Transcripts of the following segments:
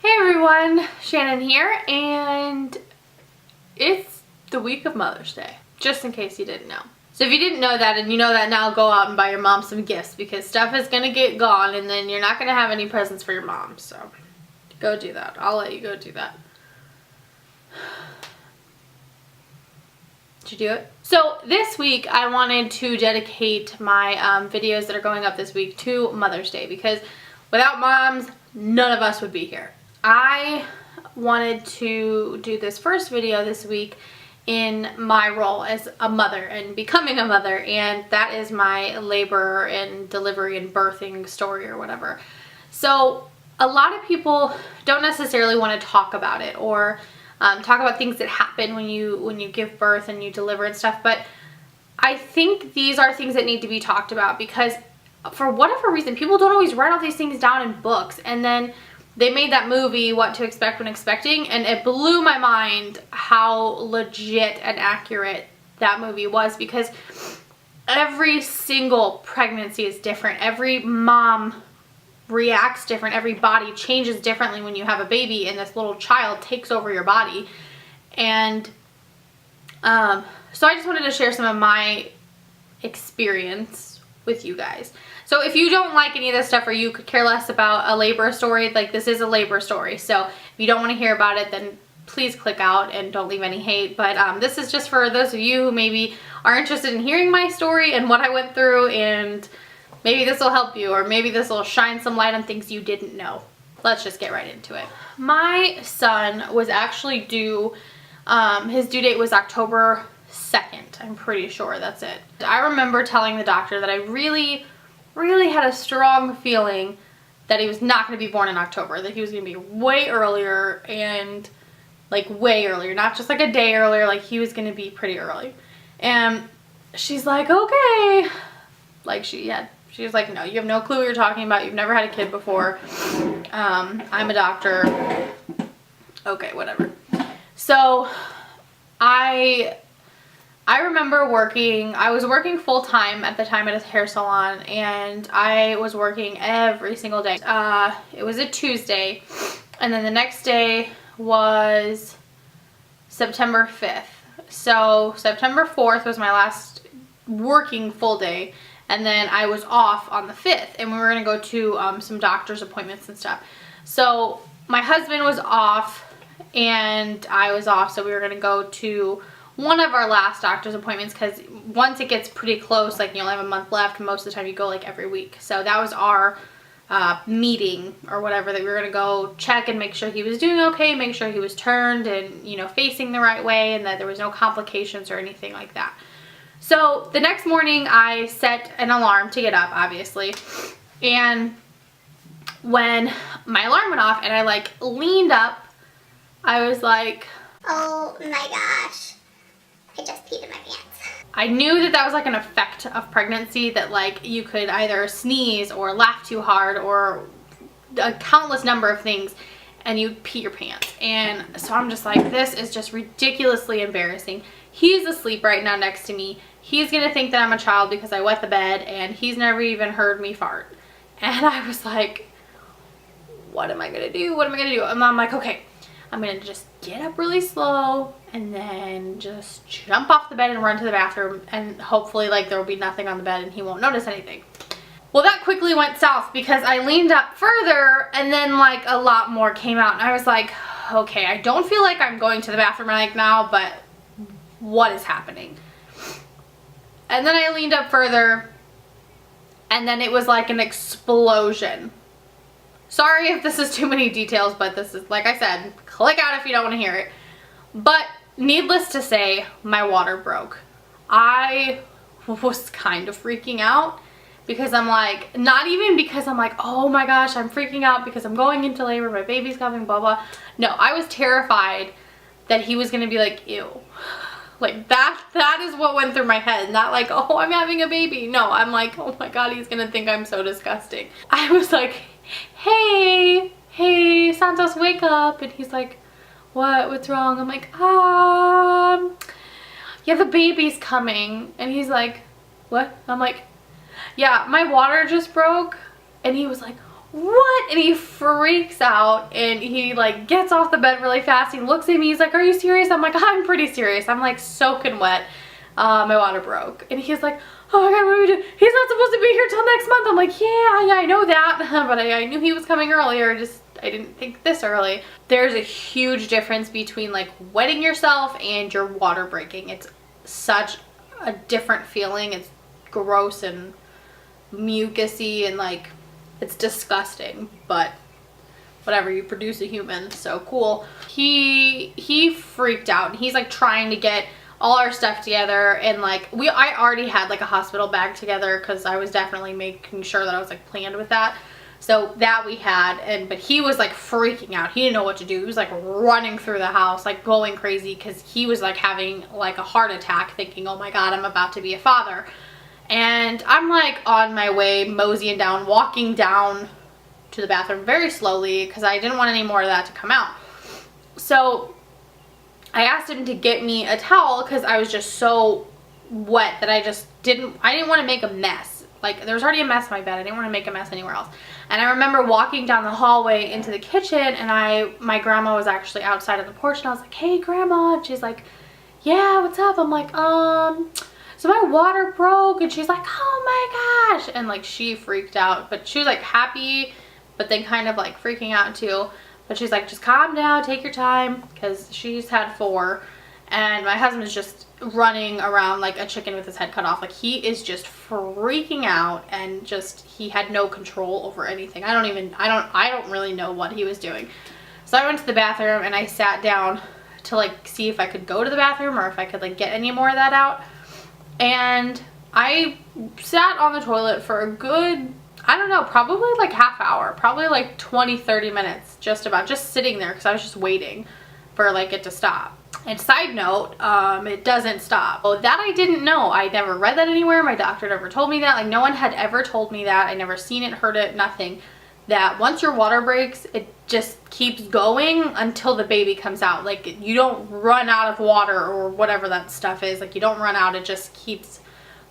Hey everyone, Shannon here, and it's the week of Mother's Day, just in case you didn't know. So if you didn't know that and you know that now, go out and buy your mom some gifts because stuff is going to get gone and then you're not going to have any presents for your mom. So go do that. I'll let you go do that. Did you do it? So this week I wanted to dedicate my videos that are going up this week to Mother's Day because without moms, none of us would be here. I wanted to do this first video this week in my role as a mother and becoming a mother, and that is my labor and delivery and birthing story or whatever. So a lot of people don't necessarily want to talk about it or talk about things that happen when you give birth and you deliver and stuff, but I think these are things that need to be talked about because for whatever reason people don't always write all these things down in books. And then they made that movie, What to Expect When Expecting, and it blew my mind how legit and accurate that movie was because every single pregnancy is different. Every mom reacts different. Every body changes differently when you have a baby and this little child takes over your body. And so I just wanted to share some of my experience with you guys. So if you don't like any of this stuff or you could care less about a labor story, like this is a labor story. So if you don't want to hear about it, then please click out and don't leave any hate. But this is just for those of you who maybe are interested in hearing my story and what I went through, and maybe this will help you or maybe this will shine some light on things you didn't know. Let's just get right into it. My son was actually due, his due date was October 2nd. I'm pretty sure that's it. I remember telling the doctor that I really had a strong feeling that he was not going to be born in October, that he was going to be way earlier, and like way earlier, not just like a day earlier, like he was going to be pretty early. And she's like, okay. Like she was like, no, you have no clue what you're talking about. You've never had a kid before. I'm a doctor. Okay, whatever. So I remember working, I was working full time at the time at a hair salon, and I was working every single day. It was a Tuesday, and then the next day was September 5th. So September 4th was my last working full day, and then I was off on the 5th, and we were going to go to some doctor's appointments and stuff. So my husband was off, and I was off, so we were going to go to one of our last doctor's appointments because once it gets pretty close, like you only have a month left, most of the time you go like every week. So that was our meeting or whatever, that we were going to go check and make sure he was doing okay, make sure he was turned and, you know, facing the right way, and that there was no complications or anything like that. So the next morning I set an alarm to get up, obviously, and when my alarm went off and I like leaned up, I was like, oh my gosh, I just peed in my pants. I knew that that was like an effect of pregnancy, that like you could either sneeze or laugh too hard or a countless number of things and you pee your pants. And so I'm just like, this is just ridiculously embarrassing. He's asleep right now next to me. He's gonna think that I'm a child because I wet the bed, and he's never even heard me fart. And I was like, what am I gonna do? What am I gonna do? And I'm like, okay, I'm gonna just get up really slow and then just jump off the bed and run to the bathroom, and hopefully like there will be nothing on the bed and he won't notice anything. Well, that quickly went south because I leaned up further and then like a lot more came out, and I was like, okay, I don't feel like I'm going to the bathroom right now, but what is happening? And then I leaned up further, and then it was like an explosion. Sorry if this is too many details, but this is, like I said, click out if you don't want to hear it. But needless to say, my water broke. I was kind of freaking out because I'm like, not even because I'm like, oh my gosh, I'm freaking out because I'm going into labor, my baby's coming, blah, blah. No, I was terrified that he was going to be like, ew. Like that is what went through my head. Not like, oh, I'm having a baby. No, I'm like, oh my God, he's going to think I'm so disgusting. I was like, hey, Santos, wake up. And he's like, what's wrong? I'm like, yeah, the baby's coming. And he's like, what? I'm like, yeah, my water just broke. And he was like, what? And he freaks out and he like gets off the bed really fast. He looks at me, he's like, are you serious? I'm like, I'm pretty serious. I'm like soaking wet. My water broke. And he's like, oh my god, what do we do? He's not supposed to be here till next month. I'm like, yeah, I know that. But I knew he was coming earlier, just I didn't think this early. There's a huge difference between like wetting yourself and your water breaking. It's such a different feeling. It's gross and mucusy and like it's disgusting, but whatever, you produce a human, so cool. He freaked out and he's like trying to get all our stuff together, and like I already had like a hospital bag together because I was definitely making sure that I was like planned with that. So that we had, but he was like freaking out. He didn't know what to do. He was like running through the house, like going crazy because he was like having like a heart attack thinking, oh my god, I'm about to be a father. And I'm like on my way, moseying down, walking down to the bathroom very slowly because I didn't want any more of that to come out. So I asked him to get me a towel because I was just so wet that I didn't want to make a mess. Like there was already a mess in my bed. I didn't want to make a mess anywhere else. And I remember walking down the hallway into the kitchen, and my grandma was actually outside on the porch, and I was like, hey grandma. And she's like, yeah, what's up? I'm like, so my water broke. And she's like, oh my gosh. And like she freaked out, but she was like happy, but then kind of like freaking out too. But she's like, just calm down, take your time, because she's had 4. And my husband is just running around like a chicken with his head cut off. Like he is just freaking out, and just he had no control over anything. I don't really know what he was doing. So I went to the bathroom and I sat down to like see if I could go to the bathroom or if I could like get any more of that out. And I sat on the toilet for a good, I don't know, probably like half hour, probably like 20-30 minutes, just sitting there because I was just waiting for like it to stop. And side note, it doesn't stop. Oh, that I didn't know. I never read that anywhere. My doctor never told me that. Like no one had ever told me that. I never seen it, heard it, nothing. That once your water breaks, it just keeps going until the baby comes out. Like you don't run out of water or whatever that stuff is. Like you don't run out, it just keeps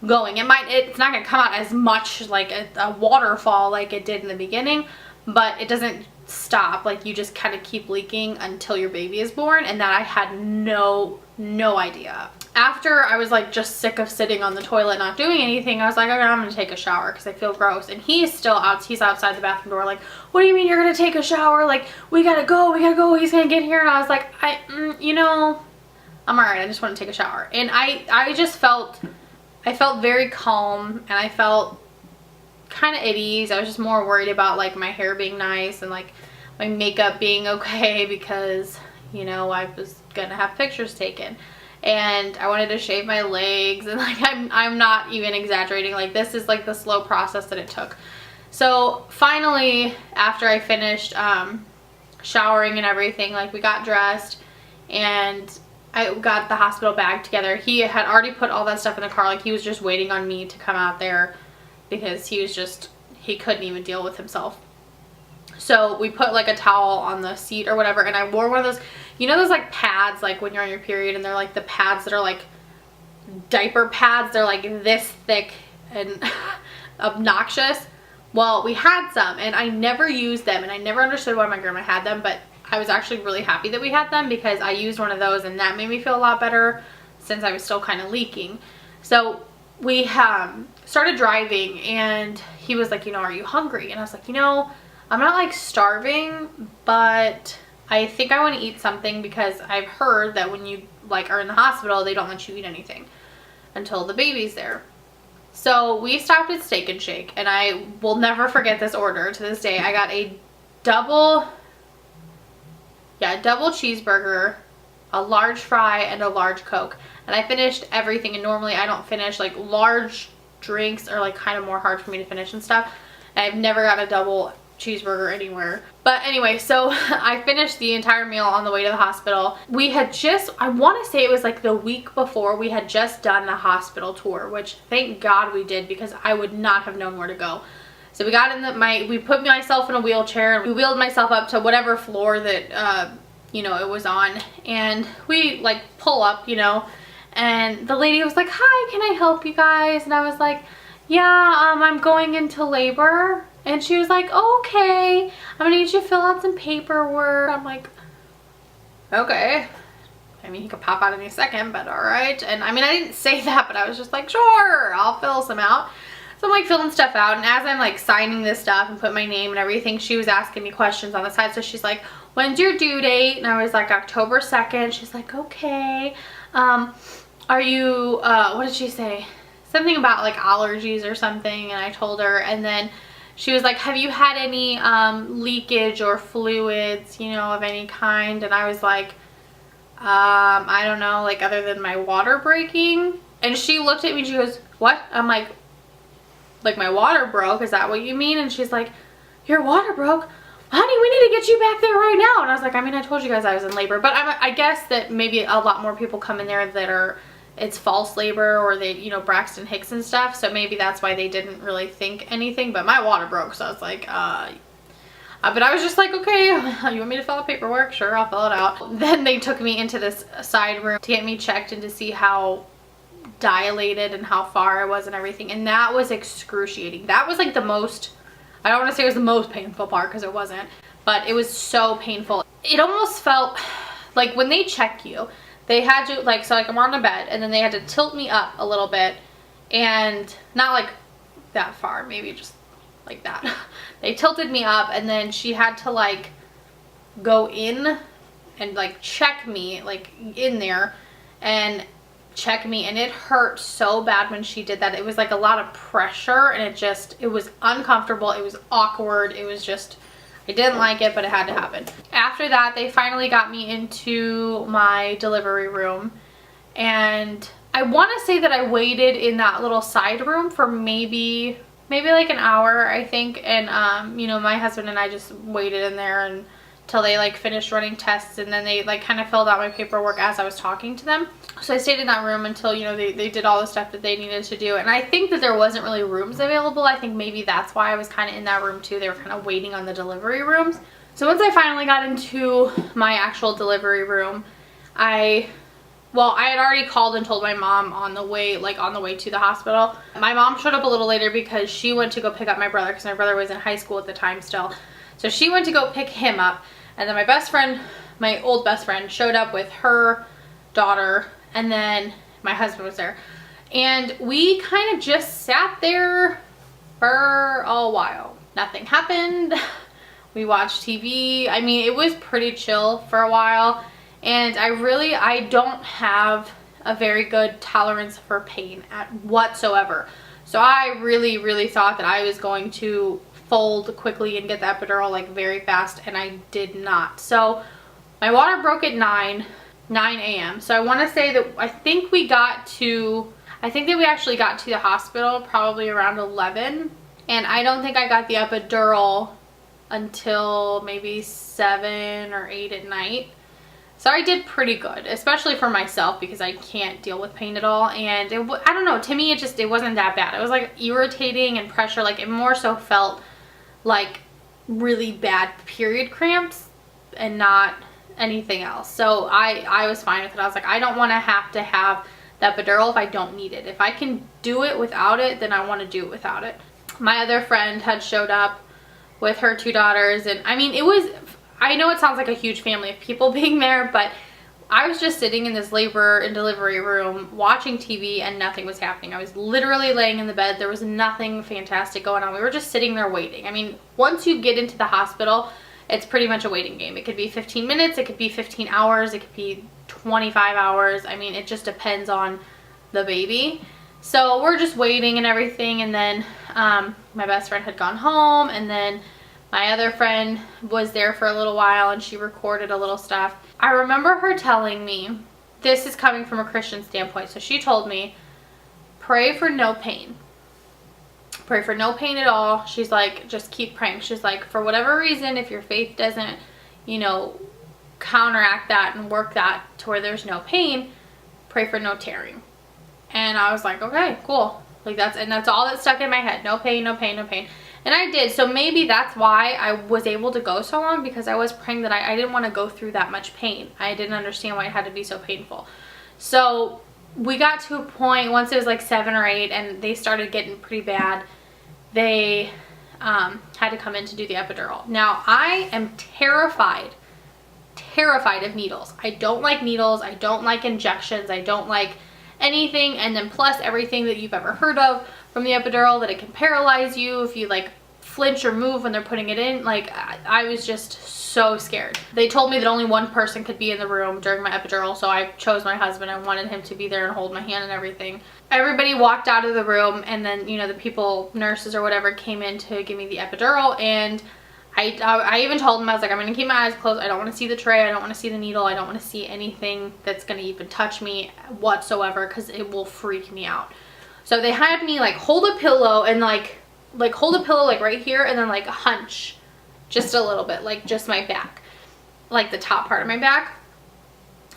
going. It's not gonna come out as much like a waterfall like it did in the beginning, but it doesn't stop. Like you just kind of keep leaking until your baby is born, and that I had no idea. After I was like just sick of sitting on the toilet not doing anything, I was like, okay, I'm gonna take a shower because I feel gross. And he's still out, he's outside the bathroom door like, what do you mean you're gonna take a shower? Like we gotta go, he's gonna get here. And I was like, you know, I'm alright, I just want to take a shower. And I felt very calm, and I felt kind of at ease. I was just more worried about like my hair being nice and like my makeup being okay because, you know, I was gonna have pictures taken, and I wanted to shave my legs, and like I'm not even exaggerating. Like this is like the slow process that it took. So finally, after I finished showering and everything, like we got dressed and I got the hospital bag together. He had already put all that stuff in the car. Like he was just waiting on me to come out there because he couldn't even deal with himself. So we put like a towel on the seat or whatever, and I wore one of those, you know, those like pads like when you're on your period, and they're like the pads that are like diaper pads. They're like this thick and obnoxious. Well, we had some, and I never used them, and I never understood why my grandma had them, but I was actually really happy that we had them because I used one of those, and that made me feel a lot better since I was still kind of leaking. So we started driving, and he was like, you know, are you hungry? And I was like, you know, I'm not like starving, but I think I want to eat something because I've heard that when you like are in the hospital, they don't let you eat anything until the baby's there. So we stopped at Steak and Shake, and I will never forget this order to this day. I got a double cheeseburger, a large fry, and a large Coke. And I finished everything, and normally I don't finish, like large drinks are like kind of more hard for me to finish and stuff. And I've never got a double cheeseburger anywhere. But anyway, so I finished the entire meal on the way to the hospital. We had just, I want to say it was like the week before, we had just done the hospital tour, which thank God we did because I would not have known where to go. So we got in we put myself in a wheelchair, and we wheeled myself up to whatever floor that, you know, it was on. And we like pull up, you know, and the lady was like, hi, can I help you guys? And I was like, yeah, I'm going into labor. And she was like, oh, okay, I'm gonna need you to fill out some paperwork. I'm like, okay. I mean, he could pop out any second, but all right. And I mean, I didn't say that, but I was just like, sure, I'll fill some out. So I'm like filling stuff out, and as I'm like signing this stuff and put my name and everything, she was asking me questions on the side. So she's like, when's your due date? And I was like, October 2nd. She's like, okay. Are you, what did she say? Something about like allergies or something. And I told her, and then she was like, have you had any leakage or fluids, you know, of any kind? And I was like, I don't know, like other than my water breaking. And she looked at me and she goes, what? I'm like my water broke, is that what you mean? And she's like, your water broke? Honey, we need to get you back there right now. And I was like, I mean, I told you guys I was in labor, but I guess that maybe a lot more people come in there that are, it's false labor, or they, you know, Braxton Hicks and stuff. So maybe that's why they didn't really think anything, but my water broke. So I was like, but I was just like, okay, you want me to fill out paperwork? Sure, I'll fill it out. Then they took me into this side room to get me checked and to see how dilated and how far I was and everything. And that was excruciating. That was like the most, I don't want to say it was the most painful part because it wasn't, but it was so painful. It almost felt like when they check you, they had to like, so like I'm on the bed and then they had to tilt me up a little bit, and not like that far, maybe just like that. They tilted me up, and then she had to like go in and like check me like in there and check me, and it hurt so bad when she did that. It was like a lot of pressure, and it was uncomfortable, it was awkward, it was just, I didn't like it, but it had to happen. After that, they finally got me into my delivery room, and I want to say that I waited in that little side room for maybe like an hour, I think. And you know, my husband and I just waited in there until they like finished running tests, and then they like kind of filled out my paperwork as I was talking to them. So I stayed in that room until, you know, they did all the stuff that they needed to do. And I think that there wasn't really rooms available. I think maybe that's why I was kind of in that room too. They were kind of waiting on the delivery rooms. So once I finally got into my actual delivery room, I had already called and told my mom on the way to the hospital. My mom showed up a little later because she went to go pick up my brother, because my brother was in high school at the time still. So she went to go pick him up, and then my best friend, my old best friend, showed up with her daughter, and then my husband was there. And we kind of just sat there for a while. Nothing happened. We watched TV. I mean, it was pretty chill for a while. And I don't have a very good tolerance for pain whatsoever. So I really, really thought that I was going to fold quickly and get the epidural like very fast, and I did not. So my water broke at 9 a.m. So I want to say that I think we actually got to the hospital probably around 11. And I don't think I got the epidural until maybe 7 or 8 at night. So I did pretty good, especially for myself, because I can't deal with pain at all. And I don't know, to me it wasn't that bad. It was like irritating and pressure, like it more so felt like really bad period cramps and not anything else. So I was fine with it. I was like, I don't want to have the epidural if I don't need it. If I can do it without it, then I want to do it without it. My other friend had showed up with her 2 daughters, and I mean, I know it sounds like a huge family of people being there, but I was just sitting in this labor and delivery room watching TV, and nothing was happening. I was literally laying in the bed. There was nothing fantastic going on. We were just sitting there waiting. I mean, once you get into the hospital, it's pretty much a waiting game. It could be 15 minutes, it could be 15 hours, it could be 25 hours. I mean, it just depends on the baby. So we're just waiting and everything, and then my best friend had gone home, and then my other friend was there for a little while, and she recorded a little stuff. I remember her telling me, this is coming from a Christian standpoint, so she told me, pray for no pain. Pray for no pain at all. She's like, just keep praying. She's like, for whatever reason, if your faith doesn't, you know, counteract that and work that to where there's no pain, pray for no tearing. And I was like, okay, cool. Like that's all that stuck in my head. No pain, no pain, no pain. And I did. So maybe that's why I was able to go so long, because I was praying that I didn't want to go through that much pain. I didn't understand why it had to be so painful. So we got to a point, once it was like 7 or 8 and they started getting pretty bad, they had to come in to do the epidural. Now, I am terrified of needles. I don't like needles. I don't like injections. I don't like anything. And then plus everything that you've ever heard of from the epidural, that it can paralyze you if you like flinch or move when they're putting it in. Like, I was just so scared. They told me that only one person could be in the room during my epidural, so I chose my husband. I wanted him to be there and hold my hand and everything. Everybody walked out of the room, and then, you know, the people, nurses or whatever, came in to give me the epidural, and I even told them, I was like, I'm going to keep my eyes closed. I don't want to see the tray. I don't want to see the needle. I don't want to see anything that's going to even touch me whatsoever, because it will freak me out. So they had me like hold a pillow and like hold a pillow like right here, and then like hunch just a little bit, like just my back, like the top part of my back.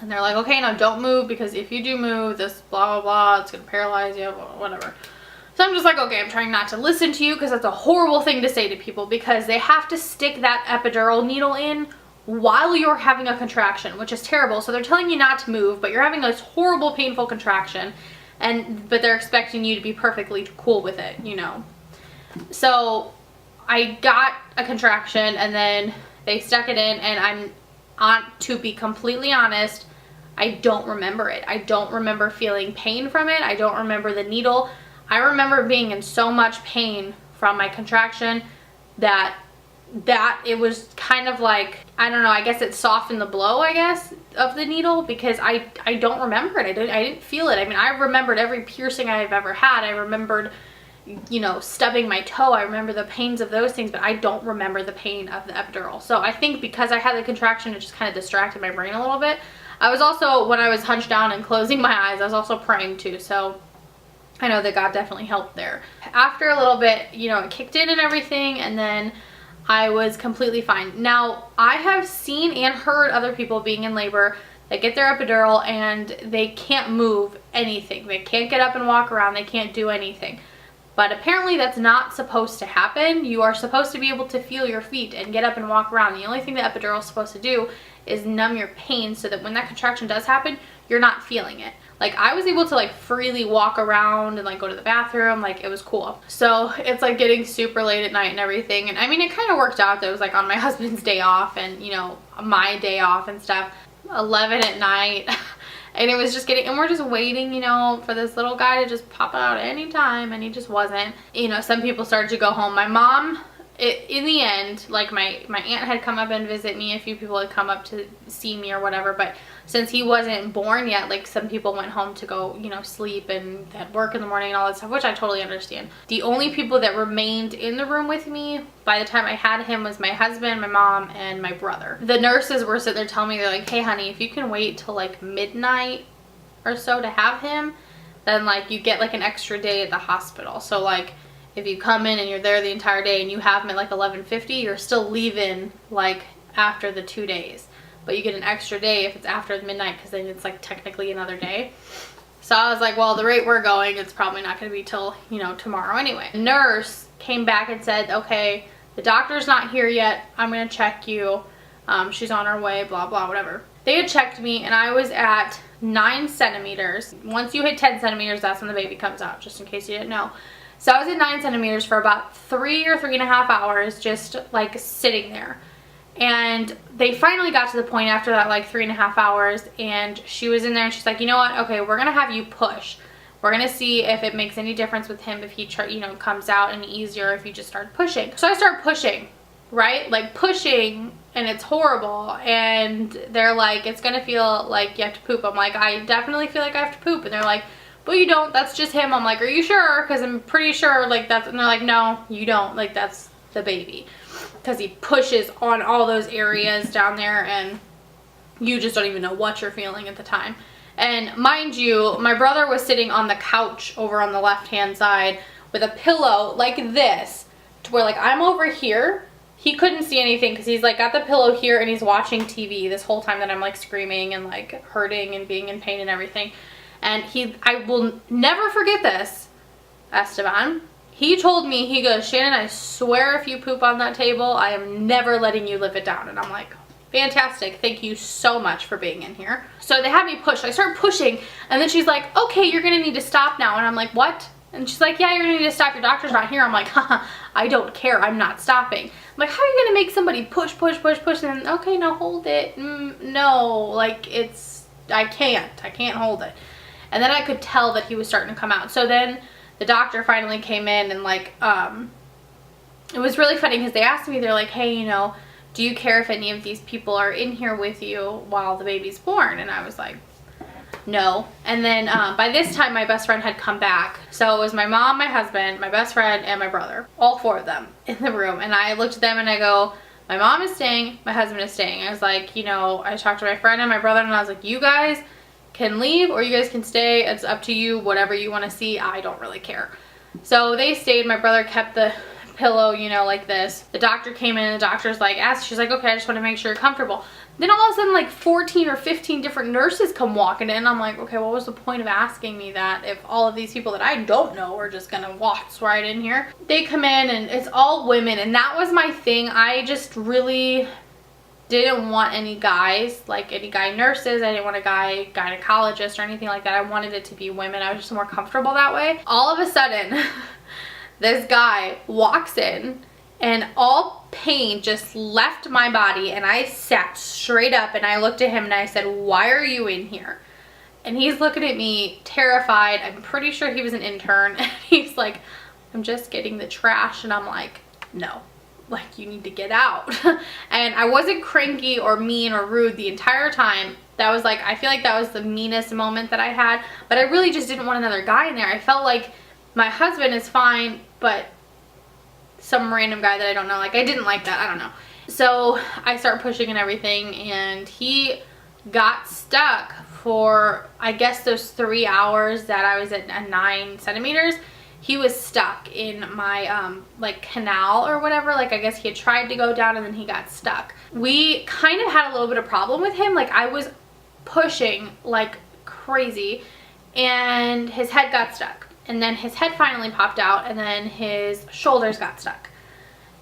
And they're like, okay, now don't move, because if you do move, this blah, blah, blah, it's going to paralyze you, whatever. So I'm just like, okay, I'm trying not to listen to you, because that's a horrible thing to say to people, because they have to stick that epidural needle in while you're having a contraction, which is terrible. So they're telling you not to move, but you're having this horrible, painful contraction, but they're expecting you to be perfectly cool with it, you know. So I got a contraction, and then they stuck it in, and to be completely honest, I don't remember it. I don't remember feeling pain from it. I don't remember the needle. I remember being in so much pain from my contraction that it was kind of like, I don't know, I guess it softened the blow, I guess, of the needle, because I don't remember it. I didn't feel it. I mean, I remembered every piercing I've ever had. I remembered, you know, stubbing my toe. I remember the pains of those things, but I don't remember the pain of the epidural. So I think because I had the contraction, it just kind of distracted my brain a little bit. I was also, when I was hunched down and closing my eyes, I was also praying too. So I know that God definitely helped there. After a little bit, you know, it kicked in and everything, and then I was completely fine. Now, I have seen and heard other people being in labor that get their epidural and they can't move anything. They can't get up and walk around. They can't do anything. But apparently that's not supposed to happen. You are supposed to be able to feel your feet and get up and walk around. The only thing the epidural is supposed to do is numb your pain, so that when that contraction does happen, you're not feeling it. Like, I was able to like freely walk around and like go to the bathroom. Like, it was cool. So it's like getting super late at night and everything. And I mean, it kind of worked out that it was like on my husband's day off and, you know, my day off and stuff. 11 at night. And it was just getting, and we're just waiting, you know, for this little guy to just pop out at any time, and he just wasn't. You know, some people started to go home. My mom, in the end, like my aunt had come up and visit me. A few people had come up to see me or whatever, but since he wasn't born yet, like some people went home to go, you know, sleep and had work in the morning and all that stuff, which I totally understand. The only people that remained in the room with me by the time I had him was my husband, my mom, and my brother. The nurses were sitting there telling me, they're like, hey honey, if you can wait till like midnight or so to have him, then like you get like an extra day at the hospital. So like if you come in and you're there the entire day and you have him at like 11:50, you're still leaving like after the 2 days. But you get an extra day if it's after midnight, because then it's like technically another day. So I was like, well, the rate we're going, it's probably not going to be till, you know, tomorrow anyway. The nurse came back and said, okay, the doctor's not here yet. I'm going to check you. She's on her way, blah, blah, whatever. They had checked me and I was at 9 centimeters. Once you hit 10 centimeters, that's when the baby comes out, just in case you didn't know. So I was at 9 centimeters for about 3 or 3.5 hours, just like sitting there. And they finally got to the point after that like 3.5 hours, and she was in there and she's like, you know what, okay, we're gonna have you push. We're gonna see if it makes any difference with him, if he comes out any easier if you just start pushing. So I start pushing, right? Like pushing, and it's horrible, and they're like, it's gonna feel like you have to poop. I'm like, I definitely feel like I have to poop. And they're like, but you don't, that's just him. I'm like, are you sure? Because I'm pretty sure like that's, and they're like, no, you don't, like that's the baby. Because he pushes on all those areas down there, and you just don't even know what you're feeling at the time. And mind you, my brother was sitting on the couch over on the left hand side with a pillow like this, to where like I'm over here. He couldn't see anything because he's like got the pillow here and he's watching TV this whole time that I'm like screaming and like hurting and being in pain and everything. And I will never forget this, Esteban. He told me, he goes, Shannon, I swear if you poop on that table, I am never letting you live it down. And I'm like, fantastic. Thank you so much for being in here. So they had me push. I start pushing, and then she's like, okay, you're going to need to stop now. And I'm like, what? And she's like, yeah, you're gonna need to stop. Your doctor's not here. I'm like, haha, I don't care. I'm not stopping. I'm like, how are you gonna make somebody push, push, push, push, and then, okay, now hold it. No, like, I can't hold it. And then I could tell that he was starting to come out. So then the doctor finally came in and like, it was really funny because they asked me, they're like, hey, you know, do you care if any of these people are in here with you while the baby's born? And I was like, no. And then by this time my best friend had come back. So it was my mom, my husband, my best friend, and my brother. All 4 of them in the room. And I looked at them and I go, my mom is staying, my husband is staying. I was like, you know, I talked to my friend and my brother and I was like, you guys can leave or you guys can stay. It's up to you, whatever you want to see. I don't really care. So they stayed. My brother kept the pillow, you know, like this. The doctor came in and the doctor's like, she's like, okay, I just want to make sure you're comfortable. Then all of a sudden like 14 or 15 different nurses come walking in. I'm like, okay, what was the point of asking me that if all of these people that I don't know are just gonna waltz right in here? They come in and it's all women, and that was my thing. I just really didn't want any guys, like any guy nurses. I didn't want a guy gynecologist or anything like that. I wanted it to be women. I was just more comfortable that way. All of a sudden this guy walks in and all pain just left my body, and I sat straight up and I looked at him and I said, why are you in here? And he's looking at me terrified. I'm pretty sure he was an intern. And he's like, I'm just getting the trash. And I'm like, no, like, you need to get out. And I wasn't cranky or mean or rude the entire time. That was like, I feel like that was the meanest moment that I had, but I really just didn't want another guy in there. I felt like my husband is fine, but some random guy that I don't know, like, I didn't like that. I don't know. So I start pushing and everything, and he got stuck for, I guess, those 3 hours that I was at 9 centimeters. He was stuck in my like canal or whatever. Like, I guess he had tried to go down and then he got stuck. We kind of had a little bit of problem with him. Like, I was pushing like crazy and his head got stuck. And then his head finally popped out, and then his shoulders got stuck.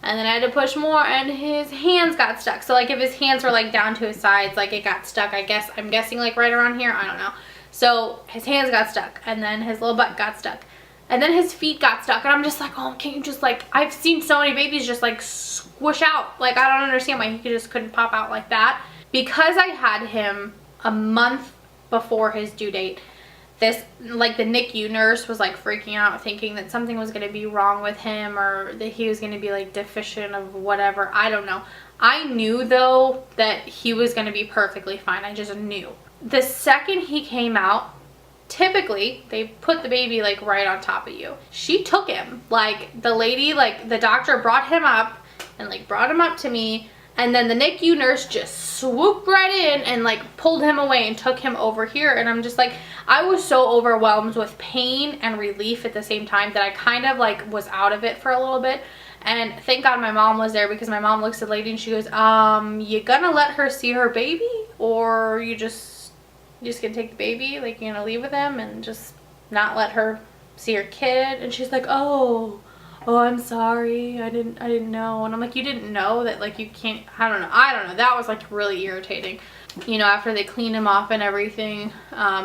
And then I had to push more, and his hands got stuck. So like if his hands were like down to his sides, like it got stuck, I'm guessing like right around here, I don't know. So his hands got stuck, and then his little butt got stuck. And then his feet got stuck, and I'm just like, oh, can't you just like, I've seen so many babies just like squish out. Like, I don't understand why he just couldn't pop out like that. Because I had him a month before his due date, this, like, the NICU nurse was like freaking out, thinking that something was going to be wrong with him, or that he was going to be like deficient of whatever. I don't know. I knew though that he was going to be perfectly fine. I just knew. The second he came out, typically they put the baby like right on top of you. She took him. Like, the lady, like the doctor brought him up and like brought him up to me. And then the NICU nurse just swooped right in and like pulled him away and took him over here. And I'm just like, I was so overwhelmed with pain and relief at the same time that I kind of like was out of it for a little bit. And thank God my mom was there, because my mom looks at the lady and she goes, you gonna let her see her baby, or you just gonna take the baby? Like, you gonna leave with him and just not let her see her kid? And she's like, oh, I'm sorry, I didn't know. And I'm like, you didn't know that, like, you can't, I don't know. That was like really irritating. You know, after they cleaned him off and everything,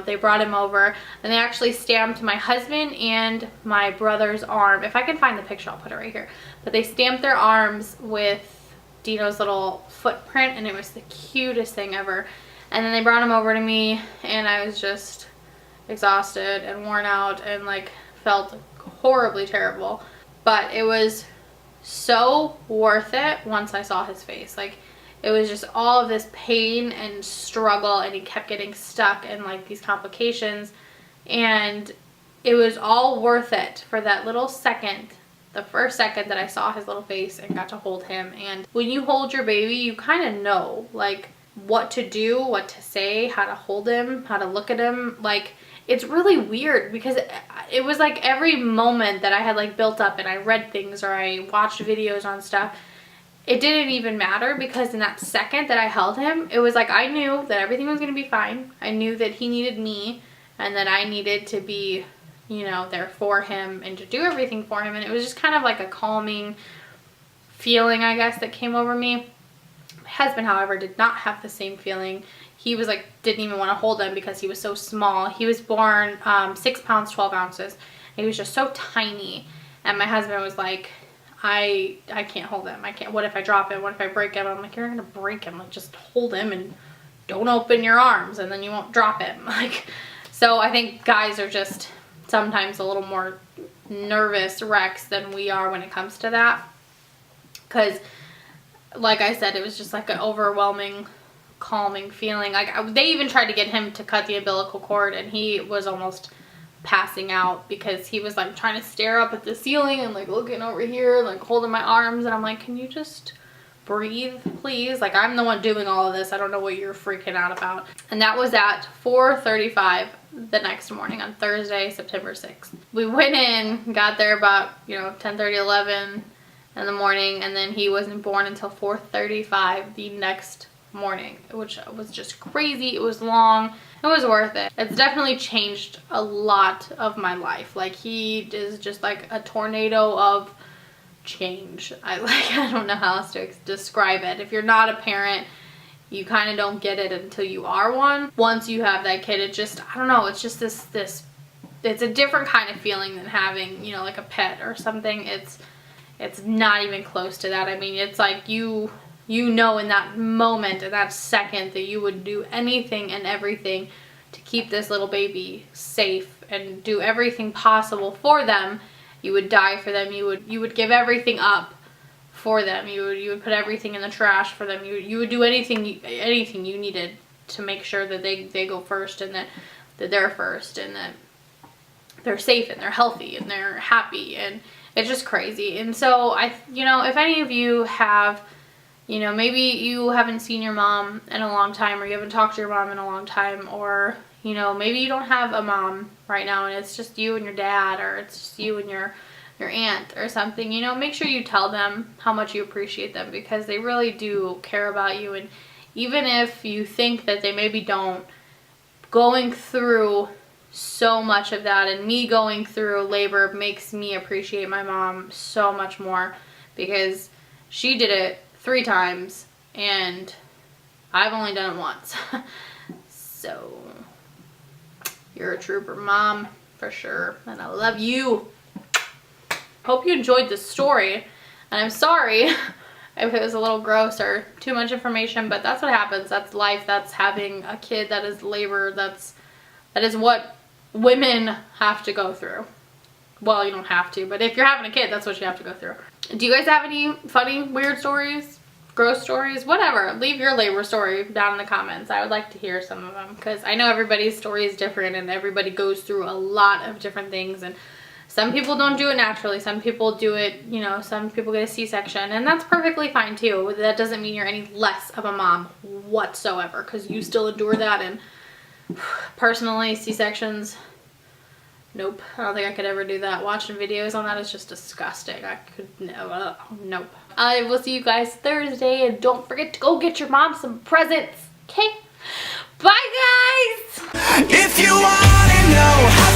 they brought him over and they actually stamped my husband and my brother's arm. If I can find the picture, I'll put it right here. But they stamped their arms with Dino's little footprint, and it was the cutest thing ever. And then they brought him over to me, and I was just exhausted and worn out and like felt horribly terrible. But it was so worth it once I saw his face. Like, it was just all of this pain and struggle, and he kept getting stuck and like these complications, and it was all worth it for that little second, the first second that I saw his little face and got to hold him. And when you hold your baby, you kind of know like what to do, what to say, how to hold him, how to look at him. Like, it's really weird, because it was like every moment that I had like built up and I read things or I watched videos on stuff, it didn't even matter, because in that second that I held him, it was like I knew that everything was going to be fine. I knew that he needed me and that I needed to be, you know, there for him and to do everything for him. And it was just kind of like a calming feeling, I guess, that came over me. My husband, however, did not have the same feeling. He was like, didn't even want to hold him because he was so small. He was born 6 pounds 12 ounces, He was just so tiny. And my husband was like, I can't hold him. I can't. What if I drop him? What if I break him? I'm like, you're going to break him. Like, just hold him and don't open your arms and then you won't drop him. Like, so I think guys are just sometimes a little more nervous wrecks than we are when it comes to that. Because, like I said, it was just like an overwhelming, calming feeling. Like, they even tried to get him to cut the umbilical cord, and he was almost passing out because he was like trying to stare up at the ceiling and like looking over here, like holding my arms, and I'm like, can you just breathe, please? Like, I'm the one doing all of this. I don't know what you're freaking out about. And that was at 4:35 the next morning on Thursday, September 6th. We went in, got there about, you know, 10:30, 11 in the morning, and then he wasn't born until 4:35 the next morning, which was just crazy. It was long. It was worth it. It's definitely changed a lot of my life. Like, he is just like a tornado of change. I don't know how else to describe it. If you're not a parent, you kind of don't get it until you are one. Once you have that kid, it just, I don't know, it's just this it's a different kind of feeling than having, you know, like a pet or something. It's not even close to that. I mean, it's like you know in that moment, in that second, that you would do anything and everything to keep this little baby safe and do everything possible for them. You would die for them. You would give everything up for them. You would put everything in the trash for them. You would do anything you needed to make sure that they go first, and that they're first, and that they're safe and they're healthy and they're happy, and it's just crazy. And so you know, if any of you have, you know, maybe you haven't seen your mom in a long time, or you haven't talked to your mom in a long time, or, you know, maybe you don't have a mom right now and it's just you and your dad, or it's just you and your aunt or something, you know, make sure you tell them how much you appreciate them, because they really do care about you. And even if you think that they maybe don't, going through so much of that, and me going through labor makes me appreciate my mom so much more, because she did it 3 times and I've only done it once. So you're a trooper, Mom, for sure, and I love you. Hope you enjoyed this story, and I'm sorry if it was a little gross or too much information, but that's what happens. That's life. That's having a kid. That is labor. That is what women have to go through. Well, you don't have to, but if you're having a kid, that's what you have to go through. Do you guys have any funny, weird stories? Gross stories? Whatever. Leave your labor story down in the comments. I would like to hear some of them, because I know everybody's story is different and everybody goes through a lot of different things, and some people don't do it naturally. Some people do it, you know, some people get a C-section, and that's perfectly fine too. That doesn't mean you're any less of a mom whatsoever, because you still endure that. And personally, C-sections, nope. I don't think I could ever do that. Watching videos on that is just disgusting. I could never. Nope. I will see you guys Thursday, and don't forget to go get your mom some presents. Okay? Bye, guys! If you wanna know how